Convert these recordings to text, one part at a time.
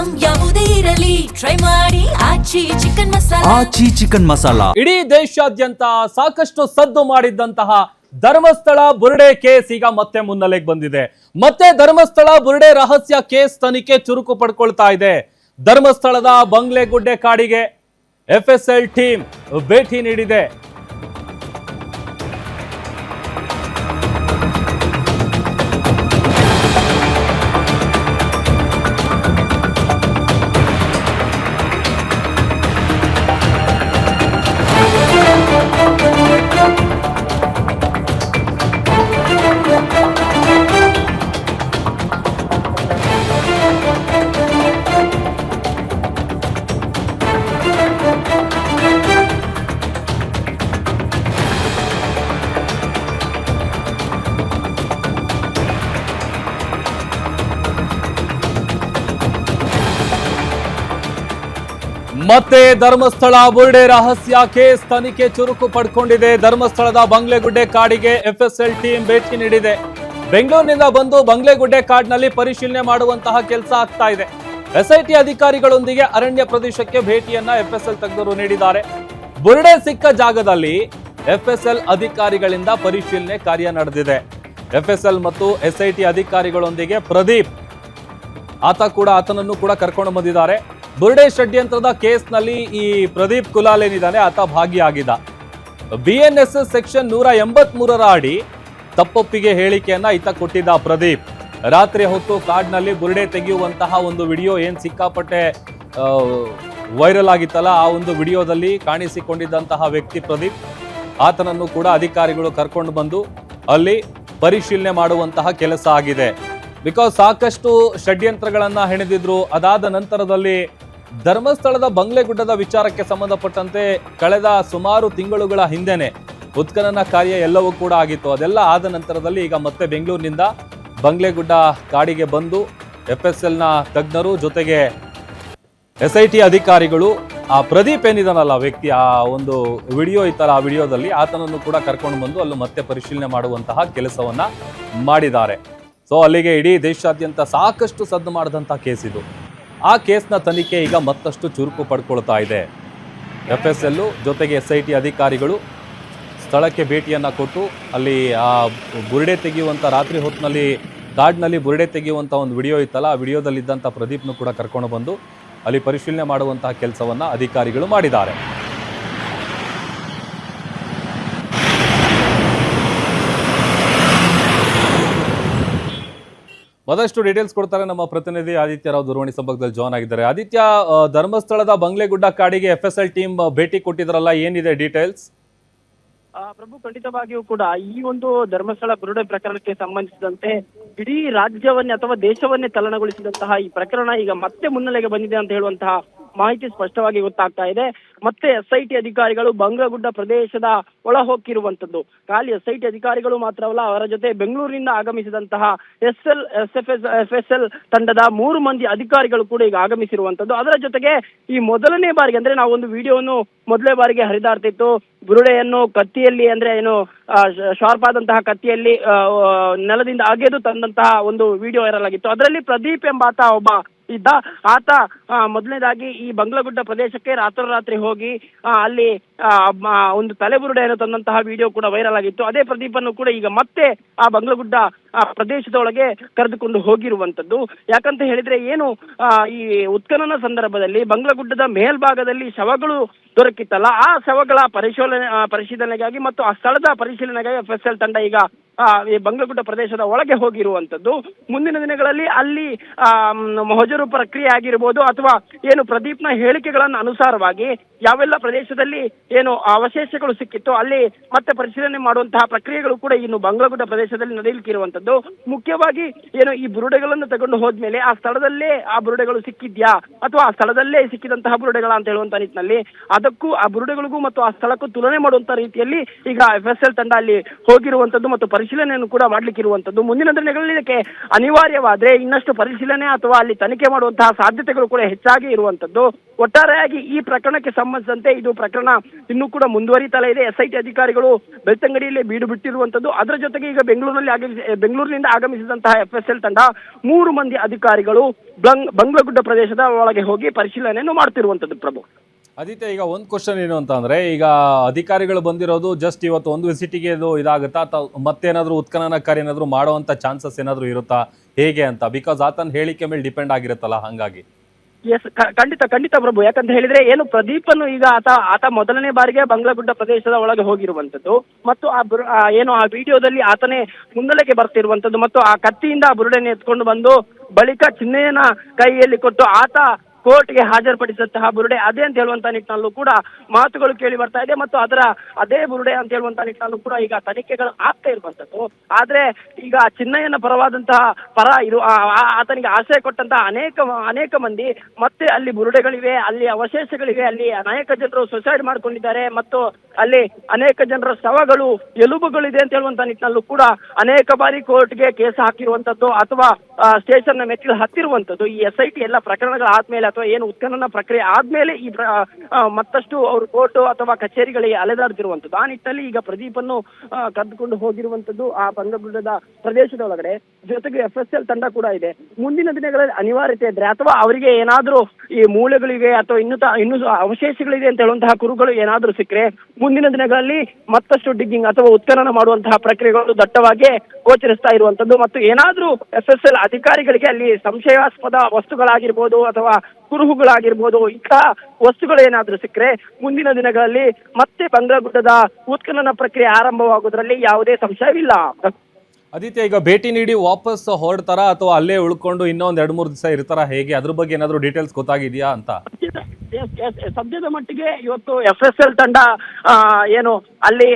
Item ಯಾವುದೇ ಇರಲಿ try ಮಾಡಿ ಆಚಿ ಚಿಕನ್ ಮಸಾಲಾ. ಆಚಿ ಚಿಕನ್ ಮಸಾಲಾ ಇಡೀ ದೇಶಾದ್ಯಂತ ಸಾಕಷ್ಟು ಸದ್ದು ಮಾಡಿದ್ದಂತಹ ಧರ್ಮಸ್ಥಳ ಬುರುಡೆ ಕೇಸ್ ಈಗ ಮತ್ತೆ ಮುನ್ನೆಲೆಗೆ ಬಂದಿದೆ. ಮತ್ತೆ ಧರ್ಮಸ್ಥಳ ಬುರುಡೆ ರಹಸ್ಯ ಕೇಸ್ ತನಿಖೆ ಚುರುಕು ಪಡ್ಕೊಳ್ತಾ ಇದೆ. ಧರ್ಮಸ್ಥಳದ ಬಂಗ್ಲೆಗುಡ್ಡೆ ಕಾಡಿಗೆ FSL ಟೀಮ್ ಭೇಟಿ ನೀಡಿದೆ. ಮತ್ತೆ ಧರ್ಮಸ್ಥಳ ಬುರುಡೆ ರಹಸ್ಯ ಕೇಸ್ ತನಿಖೆ ಚುರುಕು ಪಡ್ಕೊಂಡಿದೆ. ಧರ್ಮಸ್ಥಳದ ಬಂಗ್ಲೆಗುಡ್ಡೆ ಕಾಡಿಗೆ FSL ಟೀಮ್ ಭೇಟಿ ನೀಡಿದೆ. ಬೆಂಗಳೂರಿನಿಂದ ಬಂದು ಬಂಗ್ಲೆಗುಡ್ಡೆ ಕಾಡಿನಲ್ಲಿ ಪರಿಶೀಲನೆ ಮಾಡುವಂತಹ ಕೆಲಸ ಆಗ್ತಾ ಇದೆ. SIT ಅಧಿಕಾರಿಗಳೊಂದಿಗೆ ಅರಣ್ಯ ಪ್ರದೇಶಕ್ಕೆ ಭೇಟಿಯನ್ನ FSL ತಜ್ಞರು ನೀಡಿದ್ದಾರೆ. ಬುರುಡೆ ಸಿಕ್ಕ ಜಾಗದಲ್ಲಿ FSL ಅಧಿಕಾರಿಗಳಿಂದ ಪರಿಶೀಲನೆ ಕಾರ್ಯ ನಡೆದಿದೆ. FSL ಮತ್ತು SIT ಅಧಿಕಾರಿಗಳೊಂದಿಗೆ ಪ್ರದೀಪ್ ಆತನನ್ನು ಕೂಡ ಕರ್ಕೊಂಡು ಬಂದಿದ್ದಾರೆ. ಬುರುಡೆ ಷಡ್ಯಂತ್ರದ ಕೇಸ್ನಲ್ಲಿ ಈ ಪ್ರದೀಪ್ ಕುಲಾಲ್ ಏನಿದ್ದಾನೆ ಆತ ಭಾಗಿಯಾಗಿದ್ದ. BNSS ಸೆಕ್ಷನ್ 183ರ ಅಡಿ ತಪ್ಪೊಪ್ಪಿಗೆ ಹೇಳಿಕೆಯನ್ನ ಈತ ಕೊಟ್ಟಿದ್ದ ಪ್ರದೀಪ್. ರಾತ್ರಿ ಹೊತ್ತು ಕಾಡಿನಲ್ಲಿ ಬುರುಡೆ ತೆಗೆಯುವಂತಹ ಒಂದು ವಿಡಿಯೋ ಏನ್ ಸಿಕ್ಕಾಪಟ್ಟೆ ವೈರಲ್ ಆಗಿತ್ತಲ್ಲ, ಆ ಒಂದು ವಿಡಿಯೋದಲ್ಲಿ ಕಾಣಿಸಿಕೊಂಡಿದ್ದಂತಹ ವ್ಯಕ್ತಿ ಪ್ರದೀಪ್. ಆತನನ್ನು ಕೂಡ ಅಧಿಕಾರಿಗಳು ಕರ್ಕೊಂಡು ಬಂದು ಅಲ್ಲಿ ಪರಿಶೀಲನೆ ಮಾಡುವಂತಹ ಕೆಲಸ ಆಗಿದೆ. ಬಿಕಾಸ್ ಸಾಕಷ್ಟು ಷಡ್ಯಂತ್ರಗಳನ್ನ ಹೆಣೆದಿದ್ರು. ಅದಾದ ನಂತರದಲ್ಲಿ ಧರ್ಮಸ್ಥಳದ ಬಂಗ್ಲೆಗುಡ್ಡದ ವಿಚಾರಕ್ಕೆ ಸಂಬಂಧಪಟ್ಟಂತೆ ಕಳೆದ ಸುಮಾರು ತಿಂಗಳುಗಳ ಹಿಂದೆನೆ ಉತ್ಖನನ ಕಾರ್ಯ ಎಲ್ಲವೂ ಕೂಡ ಆಗಿತ್ತು. ಅದೆಲ್ಲ ಆದ ನಂತರದಲ್ಲಿ ಈಗ ಮತ್ತೆ ಬೆಂಗಳೂರಿನಿಂದ ಬಂಗ್ಲೆಗುಡ್ಡ ಕಾಡಿಗೆ ಬಂದು FSLನ ತಜ್ಞರು ಜೊತೆಗೆ SIT ಅಧಿಕಾರಿಗಳು ಆ ಪ್ರದೀಪ್ ಏನಿದಾನಲ್ಲ ವ್ಯಕ್ತಿ, ಆ ಒಂದು ವಿಡಿಯೋ ಇತ್ತಲ್ಲ, ಆ ವಿಡಿಯೋದಲ್ಲಿ ಆತನನ್ನು ಕೂಡ ಕರ್ಕೊಂಡು ಬಂದು ಅಲ್ಲೂ ಮತ್ತೆ ಪರಿಶೀಲನೆ ಮಾಡುವಂತಹ ಕೆಲಸವನ್ನ ಮಾಡಿದ್ದಾರೆ. ಸೊ ಅಲ್ಲಿಗೆ ಇಡೀ ದೇಶಾದ್ಯಂತ ಸಾಕಷ್ಟು ಸದ್ದು ಮಾಡಿದಂಥ ಕೇಸ್ ಇದು. ಆ ಕೇಸ್ನ ತನಿಖೆ ಈಗ ಮತ್ತಷ್ಟು ಚುರುಕು ಪಡ್ಕೊಳ್ತಾ ಇದೆ. FSL ಜೊತೆಗೆ SIT ಅಧಿಕಾರಿಗಳು ಸ್ಥಳಕ್ಕೆ ಭೇಟಿಯನ್ನು ಕೊಟ್ಟು ಅಲ್ಲಿ ಆ ಬುರುಡೆ ತೆಗೆಯುವಂಥ ರಾತ್ರಿ ಹೊತ್ತಿನಲ್ಲಿ ಕಾಡಿನಲ್ಲಿ ಬುರುಡೆ ತೆಗೆಯುವಂಥ ಒಂದು ವಿಡಿಯೋ ಇತ್ತಲ್ಲ, ಆ ವಿಡಿಯೋದಲ್ಲಿದ್ದಂಥ ಪ್ರದೀಪ್ನು ಕೂಡ ಕರ್ಕೊಂಡು ಬಂದು ಅಲ್ಲಿ ಪರಿಶೀಲನೆ ಮಾಡುವಂತಹ ಕೆಲಸವನ್ನು ಅಧಿಕಾರಿಗಳು ಮಾಡಿದ್ದಾರೆ. ಮತ್ತಷ್ಟು ಡೀಟೇಲ್ಸ್ ಕೊಡ್ತಾರೆ ನಮ್ಮ ಪ್ರತಿನಿಧಿ ಆದಿತ್ಯ ರಾವ್ ದೂರವಾಣಿ ಸಂಪರ್ಕದಲ್ಲಿ ಜಾಯ್ನ್ ಆಗಿದ್ದಾರೆ. ಆದಿತ್ಯ, ಧರ್ಮಸ್ಥಳದ ಬಂಗ್ಲೆಗುಡ್ಡ ಕಾಡಿಗೆ FSL ಟೀಮ್ ಭೇಟಿ ಕೊಟ್ಟಿದ್ರಲ್ಲ, ಏನಿದೆ ಡೀಟೇಲ್ಸ್? ಪ್ರಭು, ಖಂಡಿತವಾಗಿಯೂ ಕೂಡ ಈ ಒಂದು ಧರ್ಮಸ್ಥಳ ಬುರುಡೆ ಪ್ರಕರಣಕ್ಕೆ ಸಂಬಂಧಿಸಿದಂತೆ ಇಡೀ ರಾಜ್ಯವನ್ನೇ ಅಥವಾ ದೇಶವನ್ನೇ ತಲ್ಲಣಗೊಳಿಸಿದಂತಹ ಈ ಪ್ರಕರಣ ಈಗ ಮತ್ತೆ ಮುನ್ನೆಲೆಗೆ ಬಂದಿದೆ ಅಂತ ಹೇಳುವಂತಹ ಮಾಹಿತಿ ಸ್ಪಷ್ಟವಾಗಿ ಗೊತ್ತಾಗ್ತಾ ಇದೆ. ಮತ್ತೆ SIT ಅಧಿಕಾರಿಗಳು ಬಂಗ್ಲೆಗುಡ್ಡ ಪ್ರದೇಶದ ಒಳ ಹೋಗಿರುವಂತದ್ದು. ಖಾಲಿ SIT ಅಧಿಕಾರಿಗಳು ಮಾತ್ರವಲ್ಲ, ಅವರ ಜೊತೆ ಬೆಂಗಳೂರಿನಿಂದ ಆಗಮಿಸಿದಂತಹ FSL ತಂಡದ 3 ಮಂದಿ ಅಧಿಕಾರಿಗಳು ಕೂಡ ಈಗ ಆಗಮಿಸಿರುವಂತದ್ದು. ಅದರ ಜೊತೆಗೆ ಈ ಮೊದಲನೇ ಬಾರಿಗೆ ಅಂದ್ರೆ ನಾವು ಒಂದು ವಿಡಿಯೋವನ್ನು ಮೊದಲನೇ ಬಾರಿಗೆ ಹರಿದಾಡ್ತಿತ್ತು. ಬುರುಡೆಯನ್ನು ಕತ್ತಿಯಲ್ಲಿ ಅಂದ್ರೆ ಏನು ಶಾರ್ಪ್ ಆದಂತಹ ಕತ್ತಿಯಲ್ಲಿ ನೆಲದಿಂದ ಅಗೆದು ತಂದಂತಹ ಒಂದು ವಿಡಿಯೋ ವೈರಲ್ ಆಗಿತ್ತು. ಅದರಲ್ಲಿ ಪ್ರದೀಪ್ ಎಂಬಾತ ಒಬ್ಬ ಇದ್ದ. ಆತ ಮೊದಲನೇದಾಗಿ ಈ ಬಂಗ್ಲೆಗುಡ್ಡ ಪ್ರದೇಶಕ್ಕೆ ರಾತ್ರೋರಾತ್ರಿ ಹೋಗಿ ಅಲ್ಲಿ ಒಂದು ತಲೆಬುರುಡೆಯನ್ನು ತಂದಂತಹ ವಿಡಿಯೋ ಕೂಡ ವೈರಲ್ ಆಗಿತ್ತು. ಅದೇ ಪ್ರದೀಪನ್ನು ಕೂಡ ಈಗ ಮತ್ತೆ ಆ ಬಂಗ್ಲೆಗುಡ್ಡ ಪ್ರದೇಶದೊಳಗೆ ಕರೆದುಕೊಂಡು ಹೋಗಿರುವಂತದ್ದು. ಯಾಕಂತ ಹೇಳಿದ್ರೆ ಏನು ಈ ಉತ್ಖನನ ಸಂದರ್ಭದಲ್ಲಿ ಬಂಗ್ಲೆಗುಡ್ಡದ ಮೇಲ್ಭಾಗದಲ್ಲಿ ಶವಗಳು ದೊರಕಿತ್ತಲ್ಲ, ಆ ಶವಗಳ ಪರಿಶೀಲನೆಗಾಗಿ ಮತ್ತು ಆ ಸ್ಥಳದ ಪರಿಶೀಲನೆಗಾಗಿ FSL ತಂಡ ಈಗ ಈ ಬಂಗ್ಲೆಗುಡ್ಡ ಪ್ರದೇಶದ ಒಳಗೆ ಹೋಗಿರುವಂತದ್ದು. ಮುಂದಿನ ದಿನಗಳಲ್ಲಿ ಅಲ್ಲಿ ಮೊಹಜರು ಪ್ರಕ್ರಿಯೆ ಆಗಿರ್ಬೋದು ಅಥವಾ ಏನು ಪ್ರದೀಪ್ನ ಹೇಳಿಕೆಗಳನ್ನು ಅನುಸಾರವಾಗಿ ಯಾವೆಲ್ಲ ಪ್ರದೇಶದಲ್ಲಿ ಏನು ಅವಶೇಷಗಳು ಸಿಕ್ಕಿತ್ತು ಅಲ್ಲಿ ಮತ್ತೆ ಪರಿಶೀಲನೆ ಮಾಡುವಂತಹ ಪ್ರಕ್ರಿಯೆಗಳು ಕೂಡ ಇನ್ನು ಬಂಗ್ಲೆಗುಡ್ಡ ಪ್ರದೇಶದಲ್ಲಿ ನಡೆಯಲಿಕ್ಕಿರುವಂತದ್ದು. ಮುಖ್ಯವಾಗಿ ಏನು ಈ ಬುರುಡೆಗಳನ್ನು ತಗೊಂಡು ಹೋದ್ಮೇಲೆ ಆ ಸ್ಥಳದಲ್ಲೇ ಆ ಬುರುಡೆಗಳು ಸಿಕ್ಕಿದ್ಯಾ ಅಥವಾ ಆ ಸ್ಥಳದಲ್ಲೇ ಸಿಕ್ಕಿದಂತಹ ಬುರುಡೆಗಳ ಅಂತ ಹೇಳುವಂತ ನಿಟ್ಟಿನಲ್ಲಿ ಅದಕ್ಕೂ ಆ ಬುರುಡೆಗಳಿಗೂ ಮತ್ತು ಆ ಸ್ಥಳಕ್ಕೂ ತುಲನೆ ಮಾಡುವಂತ ರೀತಿಯಲ್ಲಿ ಈಗ FSL ತಂಡ ಅಲ್ಲಿ ಹೋಗಿರುವಂತದ್ದು ಮತ್ತು ಪರಿಶೀಲನೆಯನ್ನು ಕೂಡ ಮಾಡ್ಲಿಕ್ಕೆ ಇರುವಂತದ್ದು. ಮುಂದಿನ ದಿನಗಳಲ್ಲಿ ಇದಕ್ಕೆ ಅನಿವಾರ್ಯವಾದ್ರೆ ಇನ್ನಷ್ಟು ಪರಿಶೀಲನೆ ಅಥವಾ ಅಲ್ಲಿ ತನಿಖೆ ಮಾಡುವಂತಹ ಸಾಧ್ಯತೆಗಳು ಕೂಡ ಹೆಚ್ಚಾಗಿ ಇರುವಂತದ್ದು. ಒಟ್ಟಾರೆಯಾಗಿ ಈ ಪ್ರಕರಣಕ್ಕೆ ಸಂಬಂಧಿಸಿದಂತೆ ಇದು ಪ್ರಕರಣ ಇನ್ನೂ ಕೂಡ ಮುಂದುವರಿತಲೇ ಇದೆ. SIT ಅಧಿಕಾರಿಗಳು ಬೆಳ್ತಂಗಡಿಯಲ್ಲಿ ಬೀಡು ಬಿಟ್ಟಿರುವಂತದ್ದು. ಅದರ ಜೊತೆಗೆ ಈಗ ಬೆಂಗಳೂರಿನಿಂದ ಆಗಮಿಸಿದಂತಹ FSL ತಂಡ 3 ಮಂದಿ ಅಧಿಕಾರಿಗಳು ಬಂಗ್ಲಗುಡ್ಡ ಪ್ರದೇಶದ ಒಳಗೆ ಹೋಗಿ ಪರಿಶೀಲನೆಯನ್ನು ಮಾಡ್ತಿರುವಂತದ್ದು. ಪ್ರಭು, ಆದಿತ್ಯ, ಈಗ ಒಂದು ಕ್ವಶನ್ ಏನು ಅಂತ ಅಂದ್ರೆ, ಈಗ ಅಧಿಕಾರಿಗಳು ಬಂದಿರೋದು ಜಸ್ಟ್ ಇವತ್ತು ಒಂದು ವಿಸಿಟಿಗೆ ಇದು ಇದಾಗುತ್ತಾ ಅಥವಾ ಮತ್ತೇನಾದ್ರೂ ಉತ್ಖನನ ಕಾರ್ಯ ಏನಾದ್ರು ಮಾಡುವಂತ ಚಾನ್ಸಸ್ ಏನಾದ್ರು ಇರುತ್ತಾ ಹೇಗೆ ಅಂತ? ಬಿಕಾಸ್ ಆತನ ಹೇಳಿಕೆ ಮೇಲೆ ಡಿಪೆಂಡ್ ಆಗಿರುತ್ತಲ್ಲ, ಹಂಗಾಗಿ. ಎಸ್, ಖಂಡಿತ ಪ್ರಭು. ಯಾಕಂತ ಹೇಳಿದ್ರೆ ಏನು ಪ್ರದೀಪನ್ನು ಈಗ ಆತ ಮೊದಲನೇ ಬಾರಿಗೆ ಬಂಗ್ಲಗುಡ್ಡ ಪ್ರದೇಶದ ಒಳಗೆ ಹೋಗಿರುವಂತದ್ದು ಮತ್ತು ಏನು ಆ ವಿಡಿಯೋದಲ್ಲಿ ಆತನೇ ಮುನ್ನೆಲೆಗೆ ಬರ್ತಿರುವಂತದ್ದು ಮತ್ತು ಆ ಕತ್ತಿಯಿಂದ ಆ ಬುರುಡೆಯನ್ನು ಎತ್ಕೊಂಡು ಬಂದು ಬಳಿಕ ಚಿನ್ನಯ್ಯನ ಕೈಯಲ್ಲಿ ಕೊಟ್ಟು ಆತ ಕೋರ್ಟ್ಗೆ ಹಾಜರುಪಡಿಸಿದಂತಹ ಬುರುಡೆ ಅದೇ ಅಂತ ಹೇಳುವಂತ ನಿಟ್ಟಿನಲ್ಲೂ ಕೂಡ ಮಾತುಗಳು ಕೇಳಿ ಬರ್ತಾ ಇದೆ ಮತ್ತು ಅದೇ ಬುರುಡೆ ಅಂತ ಹೇಳುವಂತ ನಿಟ್ಟಿನಲ್ಲೂ ಕೂಡ ಈಗ ತನಿಖೆಗಳು ಆಗ್ತಾ ಇರುವಂತದ್ದು. ಆದ್ರೆ ಈಗ ಚಿನ್ನಯ್ಯನ ಆತನಿಗೆ ಆಶ್ರಯ ಕೊಟ್ಟಂತಹ ಅನೇಕ ಮಂದಿ ಮತ್ತೆ ಅಲ್ಲಿ ಬುರುಡೆಗಳಿವೆ, ಅಲ್ಲಿ ಅವಶೇಷಗಳಿವೆ, ಅಲ್ಲಿ ಅನೇಕ ಜನರು ಸುಸೈಡ್ ಮಾಡ್ಕೊಂಡಿದ್ದಾರೆ ಮತ್ತು ಅಲ್ಲಿ ಅನೇಕ ಜನರ ಶವಗಳು ಎಲುಬುಗಳಿದೆ ಅಂತ ಹೇಳುವಂತ ನಿಟ್ಟಿನಲ್ಲೂ ಕೂಡ ಅನೇಕ ಬಾರಿ ಕೋರ್ಟ್ಗೆ ಕೇಸ್ ಹಾಕಿರುವಂತದ್ದು ಅಥವಾ ಸ್ಟೇಷನ್ ಮೆಟ್ಟಿಲು ಹತ್ತಿರುವಂತದ್ದು. ಈ SIT ಎಲ್ಲ ಪ್ರಕರಣಗಳ ಆದ್ಮೇಲೆ ಅಥವಾ ಏನು ಉತ್ಖನನ ಪ್ರಕ್ರಿಯೆ ಆದ್ಮೇಲೆ ಈ ಮತ್ತಷ್ಟು ಅವರು ಕೋರ್ಟ್ ಅಥವಾ ಕಚೇರಿಗಳಿಗೆ ಅಲೆದಾಡ್ತಿರುವಂತದ್ದು. ಆ ನಿಟ್ಟಿನಲ್ಲಿ ಈಗ ಪ್ರದೀಪನ್ನು ಕರೆದುಕೊಂಡು ಹೋಗಿರುವಂತದ್ದು ಆ ಬಂಗ್ಲಗುಡ್ಡದ ಪ್ರದೇಶದ ಒಳಗಡೆ. ಜೊತೆಗೆ FSL ತಂಡ ಕೂಡ ಇದೆ. ಮುಂದಿನ ದಿನಗಳಲ್ಲಿ ಅನಿವಾರ್ಯತೆ ಇದ್ರೆ ಅಥವಾ ಅವರಿಗೆ ಏನಾದ್ರೂ ಈ ಮೂಳೆಗಳಿವೆ ಅಥವಾ ಇನ್ನೂ ಅವಶೇಷಗಳಿದೆ ಅಂತ ಹೇಳುವಂತಹ ಕುರುಗಳು ಏನಾದ್ರೂ ಸಿಕ್ಕರೆ ಮುಂದಿನ ದಿನಗಳಲ್ಲಿ ಮತ್ತಷ್ಟು ಡಿಗ್ಗಿಂಗ್ ಅಥವಾ ಉತ್ಖನನ ಮಾಡುವಂತಹ ಪ್ರಕ್ರಿಯೆಗಳು ದಟ್ಟವಾಗಿ ಗೋಚರಿಸ್ತಾ ಇರುವಂತದ್ದು ಮತ್ತು ಏನಾದ್ರೂ FSL ಅಧಿಕಾರಿಗಳಿಗೆ ಅಲ್ಲಿ ಸಂಶಯಾಸ್ಪದ ವಸ್ತುಗಳಾಗಿರ್ಬೋದು ಅಥವಾ ಕುರುಹುಗಳಾಗಿರ್ಬೋದು ಇಂತಹ ವಸ್ತುಗಳು ಏನಾದ್ರೂ ಸಿಕ್ಕರೆ ಮುಂದಿನ ದಿನಗಳಲ್ಲಿ ಮತ್ತೆ ಬಂಗ್ಲಗುಡ್ಡದ ಉತ್ಖನನ ಪ್ರಕ್ರಿಯೆ ಆರಂಭವಾಗುವುದರಲ್ಲಿ ಯಾವುದೇ ಸಂಶಯವಿಲ್ಲ. ಆದಿತ್ಯ, ಈಗ ಭೇಟಿ ನೀಡಿ ವಾಪಸ್ ಹೊರಡ್ತಾರ ಅಥವಾ ಅಲ್ಲೇ ಉಳ್ಕೊಂಡು ಇನ್ನೊಂದ್ 2-3 ದಿವಸ ಇರ್ತಾರ, ಹೇಗೆ? ಅದ್ರ ಬಗ್ಗೆ ಏನಾದ್ರು ಡೀಟೇಲ್ಸ್ ಗೊತ್ತಾಗಿದೆಯಾ ಅಂತ? ಸದ್ಯದ ಮಟ್ಟಿಗೆ ಇವತ್ತು FSL ತಂಡ ಏನು ಅಲ್ಲಿ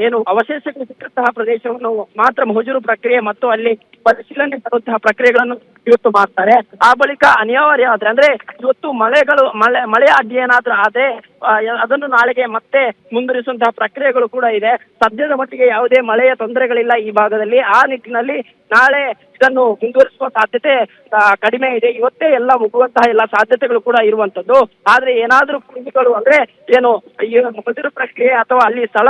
ಏನು ಅವಶೇಷಗಳು ಸಿಕ್ಕಂತಹ ಪ್ರದೇಶವನ್ನು ಮಾತ್ರ ಮಹಜೂರು ಪ್ರಕ್ರಿಯೆ ಮತ್ತು ಅಲ್ಲಿ ಪರಿಶೀಲನೆ ಮಾಡುವಂತಹ ಪ್ರಕ್ರಿಯೆಗಳನ್ನು ಇವತ್ತು ಮಾಡ್ತಾರೆ. ಆ ಬಳಿಕ ಅನಿವಾರ್ಯ ಆದ್ರೆ ಅಂದ್ರೆ ಇವತ್ತು ಮಳೆ ಅಡ್ಡಿ ಏನಾದ್ರೂ ಆದ್ರೆ ಅದನ್ನು ನಾಳೆಗೆ ಮತ್ತೆ ಮುಂದುವರಿಸುವಂತಹ ಪ್ರಕ್ರಿಯೆಗಳು ಕೂಡ ಇದೆ. ಸದ್ಯದ ಮಟ್ಟಿಗೆ ಯಾವುದೇ ಮಳೆಯ ತೊಂದರೆಗಳಿಲ್ಲ ಈ ಭಾಗದಲ್ಲಿ. ಆ ನಿಟ್ಟಿನಲ್ಲಿ ನಾಳೆ ಇದನ್ನು ಮುಂದುವರಿಸುವ ಸಾಧ್ಯತೆ ಕಡಿಮೆ ಇದೆ. ಇವತ್ತೇ ಎಲ್ಲ ಮುಗುವಂತಹ ಎಲ್ಲ ಸಾಧ್ಯತೆಗಳು ಕೂಡ ಇರುವಂತದ್ದು. ಆದ್ರೆ ಏನಾದ್ರೂ ಕುರುಹುಗಳು ಅಂದ್ರೆ ಏನು ಮಹಜೂರು ಪ್ರಕ್ರಿಯೆ ಅಥವಾ ಅಲ್ಲಿ ಸ್ಥಳ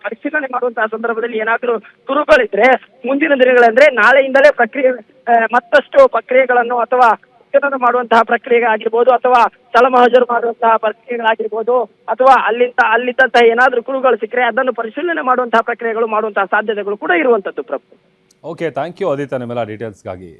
ಪರಿಶೀಲನೆ ಮಾಡುವಂತಹ ಸಂದರ್ಭದಲ್ಲಿ ಏನಾದ್ರೂ ಕುರುಹುಗಳಿದ್ರೆ ಮುಂದಿನ ದಿನಗಳಂದ್ರೆ ನಾಳೆಯಿಂದಲೇ ಮತ್ತಷ್ಟು ಪ್ರಕ್ರಿಯೆಗಳನ್ನು ಅಥವಾ ಉತ್ಖನನ ಮಾಡುವಂತಹ ಪ್ರಕ್ರಿಯೆಗಳಾಗಿರ್ಬೋದು ಅಥವಾ ಸ್ಥಳ ಮಹಜೂರು ಮಾಡುವಂತಹ ಪ್ರಕ್ರಿಯೆಗಳಾಗಿರ್ಬೋದು ಅಥವಾ ಅಲ್ಲಿದ್ದಂತಹ ಏನಾದ್ರೂ ಕುರುಹುಗಳು ಸಿಕ್ಕರೆ ಅದನ್ನು ಪರಿಶೀಲನೆ ಮಾಡುವಂತಹ ಪ್ರಕ್ರಿಯೆಗಳು ಮಾಡುವಂತಹ ಸಾಧ್ಯತೆಗಳು ಕೂಡ ಇರುವಂತದ್ದು. ಪ್ರಭು, ಓಕೆ, ಥ್ಯಾಂಕ್ ಯು ಆದಿತ್ಯ ನಿಮ್ಮೆಲ್ಲ ಡೀಟೇಲ್ಸ್ಗಾಗಿ.